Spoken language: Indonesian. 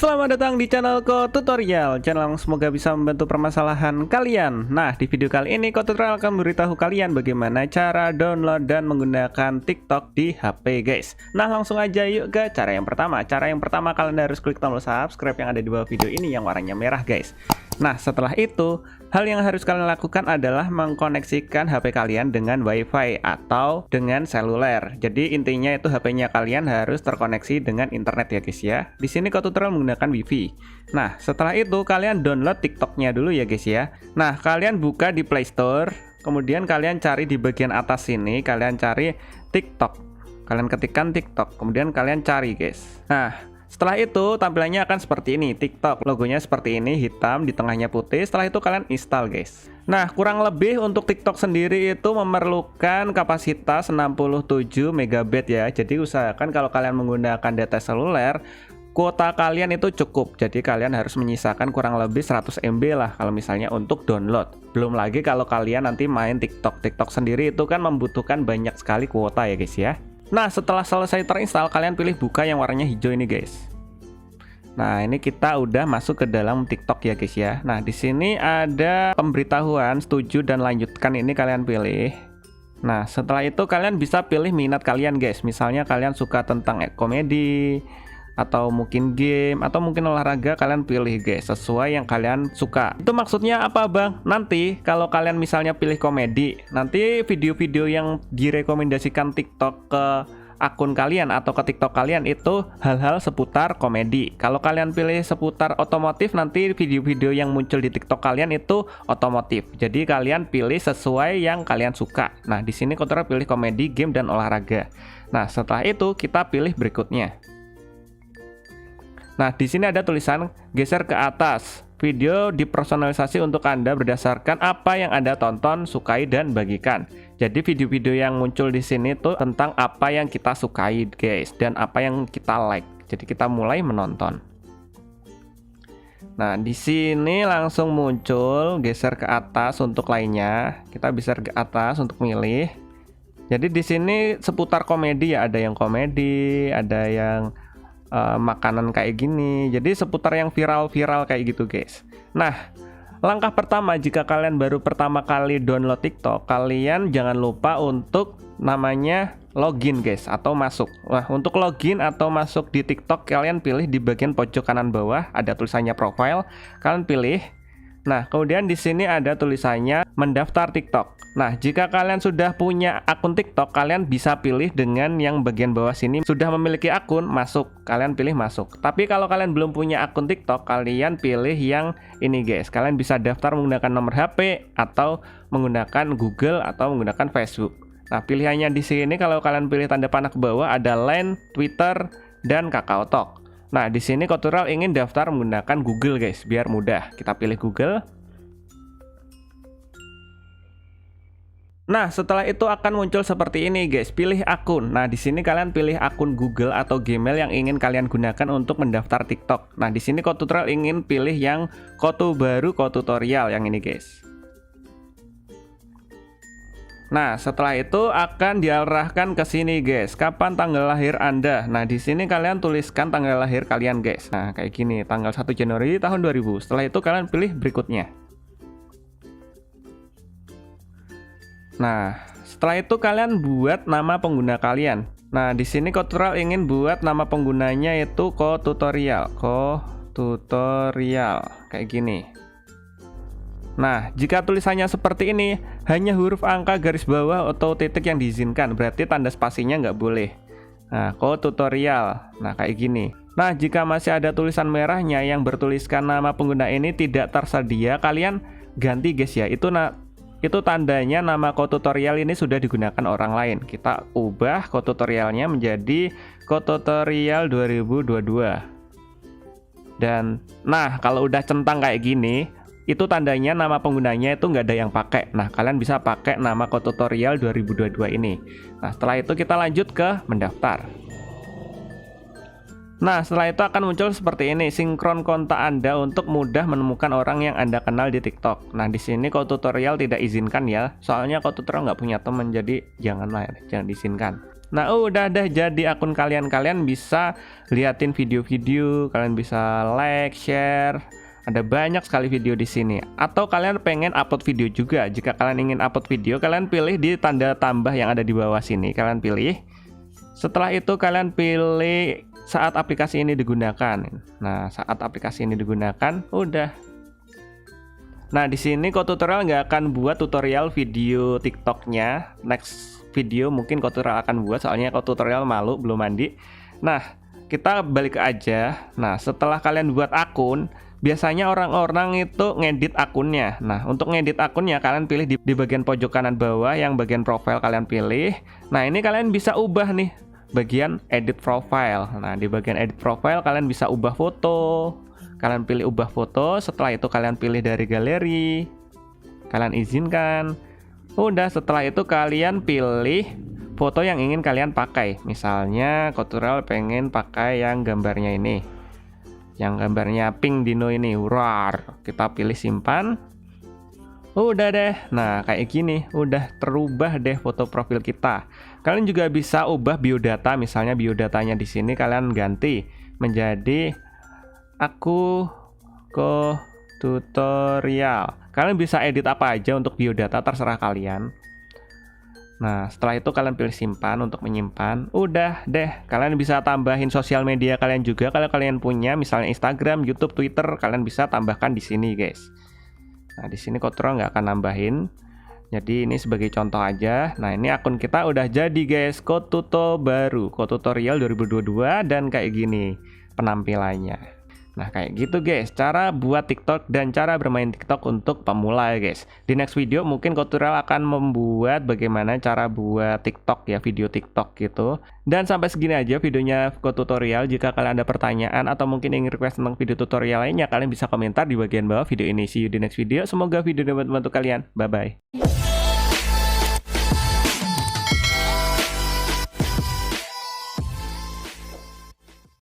Selamat datang di channel Tutorial, channel yang semoga bisa membantu permasalahan kalian. Nah, di video kali ini Tutorial akan memberitahu kalian bagaimana cara download dan menggunakan TikTok di HP, guys. Nah, langsung aja yuk ke cara yang pertama. Cara yang pertama, kalian harus klik tombol subscribe yang ada di bawah video ini yang warnanya merah, guys. Nah, setelah itu, hal yang harus kalian lakukan adalah mengkoneksikan HP kalian dengan WiFi atau dengan seluler. Jadi intinya itu HP-nya kalian harus terkoneksi dengan internet ya guys ya. Di sini Tutorial menggunakan WiFi. Nah, setelah itu kalian download TikToknya dulu ya guys ya. Nah, kalian buka di Play Store, kemudian kalian cari di bagian atas sini, kalian cari TikTok. Kalian ketikkan TikTok, kemudian kalian cari guys. Nah, setelah itu tampilannya akan seperti ini, TikTok. Logonya seperti ini, hitam, di tengahnya putih. Setelah itu kalian install guys. Nah, kurang lebih untuk TikTok sendiri itu memerlukan kapasitas 67 MB ya. Jadi usahakan kalau kalian menggunakan data seluler, kuota kalian itu cukup. Jadi kalian harus menyisakan kurang lebih 100 MB lah kalau misalnya untuk download. Belum lagi kalau kalian nanti main TikTok. TikTok sendiri itu kan membutuhkan banyak sekali kuota ya guys ya. Nah, setelah selesai terinstall, kalian pilih buka yang warnanya hijau ini, guys. Nah, ini kita udah masuk ke dalam TikTok ya, guys ya. Nah, di sini ada pemberitahuan, setuju dan lanjutkan, ini kalian pilih. Nah, setelah itu kalian bisa pilih minat kalian, guys. Misalnya kalian suka tentang komedi, atau mungkin game, atau mungkin olahraga, kalian pilih guys, sesuai yang kalian suka. Itu maksudnya apa bang? Nanti kalau kalian misalnya pilih komedi, nanti video-video yang direkomendasikan TikTok ke akun kalian atau ke TikTok kalian itu hal-hal seputar komedi. Kalau kalian pilih seputar otomotif, nanti video-video yang muncul di TikTok kalian itu otomotif. Jadi kalian pilih sesuai yang kalian suka. Nah, di sini Tutorial pilih komedi, game, dan olahraga. Nah, setelah itu kita pilih berikutnya. Nah, di sini ada tulisan geser ke atas. Video dipersonalisasi untuk Anda berdasarkan apa yang Anda tonton, sukai, dan bagikan. Jadi video-video yang muncul di sini tuh tentang apa yang kita sukai, guys, dan apa yang kita like. Jadi kita mulai menonton. Nah, di sini langsung muncul geser ke atas untuk lainnya. Kita geser ke atas untuk milih. Jadi di sini seputar komedi ya, ada yang komedi, ada yang makanan kayak gini. Jadi seputar yang viral-viral kayak gitu guys. Nah, langkah pertama jika kalian baru pertama kali download TikTok, kalian jangan lupa untuk namanya login guys, atau masuk. Nah, untuk login atau masuk di TikTok, kalian pilih di bagian pojok kanan bawah ada tulisannya profile, kalian pilih. Nah, kemudian di sini ada tulisannya mendaftar TikTok. Nah, jika kalian sudah punya akun TikTok, kalian bisa pilih dengan yang bagian bawah sini sudah memiliki akun, masuk. Kalian pilih masuk. Tapi kalau kalian belum punya akun TikTok, kalian pilih yang ini guys. Kalian bisa daftar menggunakan nomor HP atau menggunakan Google atau menggunakan Facebook. Nah, pilihannya di sini kalau kalian pilih tanda panah ke bawah ada Line, Twitter, dan KakaoTalk. Nah, di sini Tutorial ingin daftar menggunakan Google guys, biar mudah. Kita pilih Google. Nah, setelah itu akan muncul seperti ini guys, pilih akun. Nah, di sini kalian pilih akun Google atau Gmail yang ingin kalian gunakan untuk mendaftar TikTok. Nah, di sini Tutorial ingin pilih yang baru Tutorial yang ini guys. Nah, setelah itu akan diarahkan ke sini guys. Kapan tanggal lahir Anda? Nah, di sini kalian tuliskan tanggal lahir kalian guys. Nah, kayak gini, tanggal 1 Januari tahun 2000. Setelah itu kalian pilih berikutnya. Nah, setelah itu kalian buat nama pengguna kalian. Nah, di sini Tutorial ingin buat nama penggunanya itu Tutorial. Tutorial kayak gini. Nah, jika tulisannya seperti ini, hanya huruf angka garis bawah atau titik yang diizinkan, berarti tanda spasinya nggak boleh. Nah, Tutorial. Nah, kayak gini. Nah, jika masih ada tulisan merahnya yang bertuliskan nama pengguna ini tidak tersedia, kalian ganti guys ya. Itu tandanya nama Tutorial ini sudah digunakan orang lain. Kita ubah Tutorialnya menjadi Tutorial 2022. Dan, nah, kalau udah centang kayak gini, itu tandanya nama penggunanya itu nggak ada yang pakai. Nah, kalian bisa pakai nama Tutorial 2022 ini. Nah, setelah itu kita lanjut ke mendaftar. Nah, setelah itu akan muncul seperti ini, sinkron kontak Anda untuk mudah menemukan orang yang Anda kenal di TikTok. Nah, di sini Tutorial tidak izinkan ya, soalnya Tutorial nggak punya teman, jadi janganlah, jangan diizinkan. Nah, udah deh jadi akun kalian. Kalian bisa liatin video-video, kalian bisa like, share. Ada banyak sekali video di sini. Atau kalian pengen upload video juga. Jika kalian ingin upload video, kalian pilih di tanda tambah yang ada di bawah sini. Kalian pilih. Setelah itu kalian pilih saat aplikasi ini digunakan. Nah, saat aplikasi ini digunakan, udah. Nah, di sini Kotutorial nggak akan buat tutorial video TikToknya. Next video mungkin Kotutorial akan buat, soalnya Kotutorial malu belum mandi. Nah, kita balik aja. Nah, setelah kalian buat akun, biasanya orang-orang itu ngedit akunnya. Nah, untuk ngedit akunnya kalian pilih di bagian pojok kanan bawah yang bagian profile kalian pilih. Nah, ini kalian bisa ubah nih bagian edit profile. Nah, di bagian edit profile kalian bisa ubah foto. Kalian pilih ubah foto, setelah itu kalian pilih dari galeri, kalian izinkan. Udah, setelah itu kalian pilih foto yang ingin kalian pakai. Misalnya Kotutorial pengen pakai yang gambarnya ini, yang gambarnya pink dino ini, urar. Kita pilih simpan. Udah deh, nah kayak gini, udah terubah deh foto profil kita. Kalian juga bisa ubah biodata, misalnya biodatanya di sini kalian ganti menjadi aku Kotutorial. Kalian bisa edit apa aja untuk biodata, terserah kalian. Nah, setelah itu kalian pilih simpan untuk menyimpan. Udah deh, kalian bisa tambahin sosial media kalian juga kalau kalian punya, misalnya Instagram, YouTube, Twitter, kalian bisa tambahkan di sini, guys. Nah, di sini Kotutorial nggak akan nambahin. Jadi ini sebagai contoh aja. Nah, ini akun kita udah jadi, guys. Kotuto baru, Kotutorial 2022, dan kayak gini penampilannya. Nah, kayak gitu guys, cara buat TikTok dan cara bermain TikTok untuk pemula ya guys. Di next video mungkin Kotutorial akan membuat bagaimana cara buat TikTok ya, video TikTok gitu. Dan sampai segini aja videonya Kotutorial. Jika kalian ada pertanyaan atau mungkin ingin request tentang video tutorial lainnya, kalian bisa komentar di bagian bawah video ini. See you di next video. Semoga video ini membantu kalian. Bye-bye.